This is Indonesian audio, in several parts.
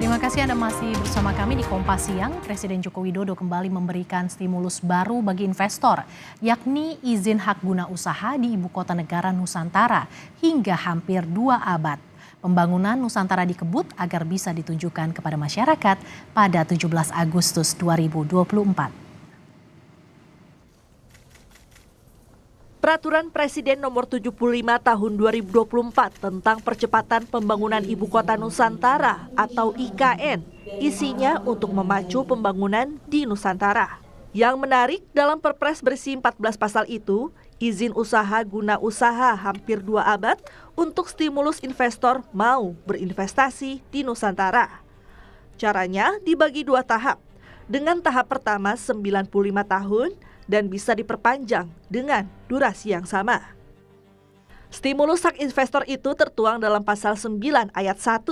Terima kasih Anda masih bersama kami di Kompas Siang. Presiden Joko Widodo kembali memberikan stimulus baru bagi investor, yakni izin hak guna usaha di ibu kota negara Nusantara hingga hampir 2 abad. Pembangunan Nusantara dikebut agar bisa ditunjukkan kepada masyarakat pada 17 Agustus 2024. Peraturan Presiden Nomor 75 Tahun 2024 tentang percepatan pembangunan Ibu Kota Nusantara atau IKN, isinya untuk memacu pembangunan di Nusantara. Yang menarik, dalam Perpres berisi 14 pasal itu, izin usaha guna usaha hampir 2 abad untuk stimulus investor mau berinvestasi di Nusantara. Caranya dibagi 2 tahap, dengan tahap pertama 95 tahun, dan bisa diperpanjang dengan durasi yang sama. Stimulus hak investor itu tertuang dalam pasal 9 ayat 1,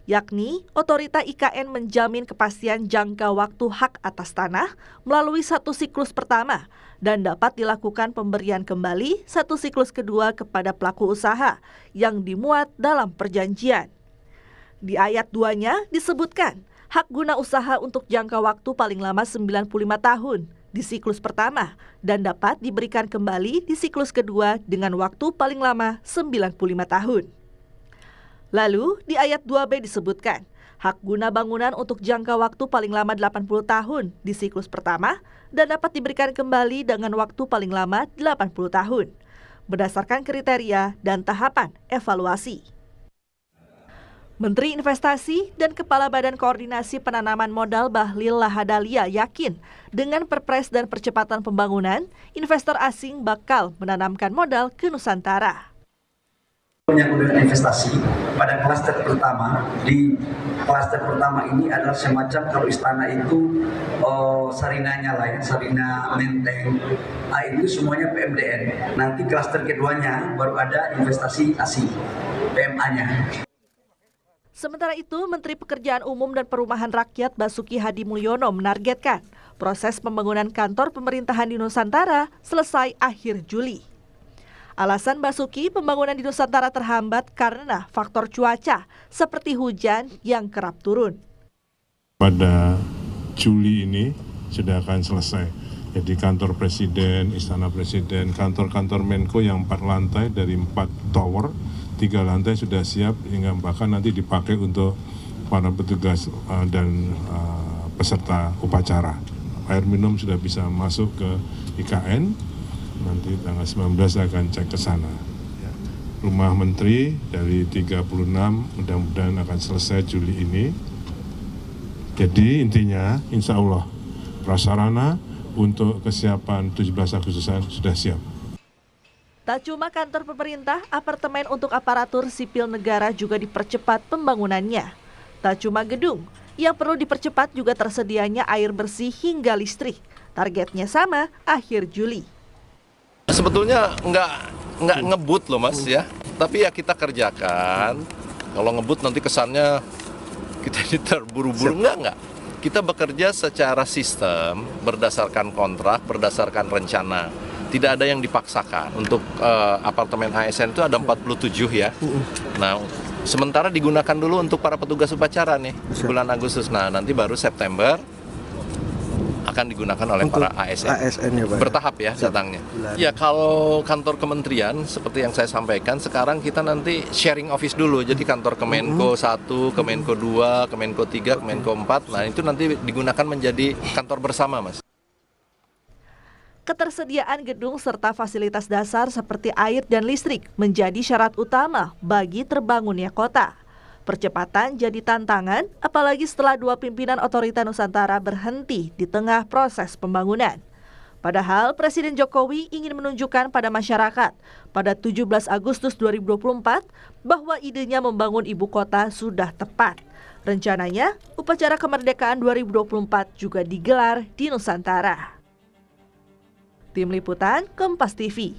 yakni otorita IKN menjamin kepastian jangka waktu hak atas tanah melalui satu siklus pertama dan dapat dilakukan pemberian kembali satu siklus kedua kepada pelaku usaha yang dimuat dalam perjanjian. Di ayat 2-nya disebutkan hak guna usaha untuk jangka waktu paling lama 95 tahun di siklus pertama dan dapat diberikan kembali di siklus kedua dengan waktu paling lama 95 tahun. Lalu di ayat 2B disebutkan hak guna bangunan untuk jangka waktu paling lama 80 tahun di siklus pertama dan dapat diberikan kembali dengan waktu paling lama 80 tahun berdasarkan kriteria dan tahapan evaluasi. Menteri Investasi dan Kepala Badan Koordinasi Penanaman Modal Bahlil Lahadalia yakin dengan Perpres dan percepatan pembangunan, investor asing bakal menanamkan modal ke Nusantara. Menyangkut dengan investasi pada klaster pertama, di klaster pertama ini adalah semacam kalau istana itu sarinanya lah ya, sarina menteng, itu semuanya PMDN. Nanti klaster keduanya baru ada investasi asing, PMA-nya. Sementara itu, Menteri Pekerjaan Umum dan Perumahan Rakyat Basuki Hadi Mulyono menargetkan proses pembangunan kantor pemerintahan di Nusantara selesai akhir Juli. Alasan Basuki pembangunan di Nusantara terhambat karena faktor cuaca seperti hujan yang kerap turun. Pada Juli ini sudah akan selesai. Jadi kantor Presiden, Istana Presiden, kantor-kantor Menko yang 4 lantai dari 4 tower, 3 lantai sudah siap hingga bahkan nanti dipakai untuk para petugas dan peserta upacara. Air minum sudah bisa masuk ke IKN, nanti tanggal 19 akan cek ke sana. Rumah Menteri dari 36 mudah-mudahan akan selesai Juli ini. Jadi intinya insya Allah prasarana untuk kesiapan 17 Agustusan sudah siap. Tak cuma kantor pemerintah, apartemen untuk aparatur sipil negara juga dipercepat pembangunannya. Tak cuma gedung, yang perlu dipercepat juga tersedianya air bersih hingga listrik. Targetnya sama, akhir Juli. Sebetulnya nggak ngebut loh Mas ya, tapi ya kita kerjakan. Kalau ngebut nanti kesannya kita ini terburu-buru, enggak. Kita bekerja secara sistem, berdasarkan kontrak, berdasarkan rencana. Tidak ada yang dipaksakan. Untuk apartemen ASN itu ada 47 ya. Nah, sementara digunakan dulu untuk para petugas upacara nih, bulan Agustus. Nah, nanti baru September akan digunakan oleh untuk para ASN ya, Pak? Bertahap ya datangnya. Ya, kalau kantor kementerian seperti yang saya sampaikan, sekarang kita nanti sharing office dulu. Jadi kantor Kemenko 1, Kemenko 2, Kemenko 3, Kemenko 4. Nah, itu nanti digunakan menjadi kantor bersama, Mas. Ketersediaan gedung serta fasilitas dasar seperti air dan listrik menjadi syarat utama bagi terbangunnya kota. Percepatan jadi tantangan, apalagi setelah 2 pimpinan otorita Nusantara berhenti di tengah proses pembangunan. Padahal Presiden Jokowi ingin menunjukkan pada masyarakat pada 17 Agustus 2024 bahwa idenya membangun ibu kota sudah tepat. Rencananya, upacara kemerdekaan 2024 juga digelar di Nusantara. Tim Liputan Kompas TV.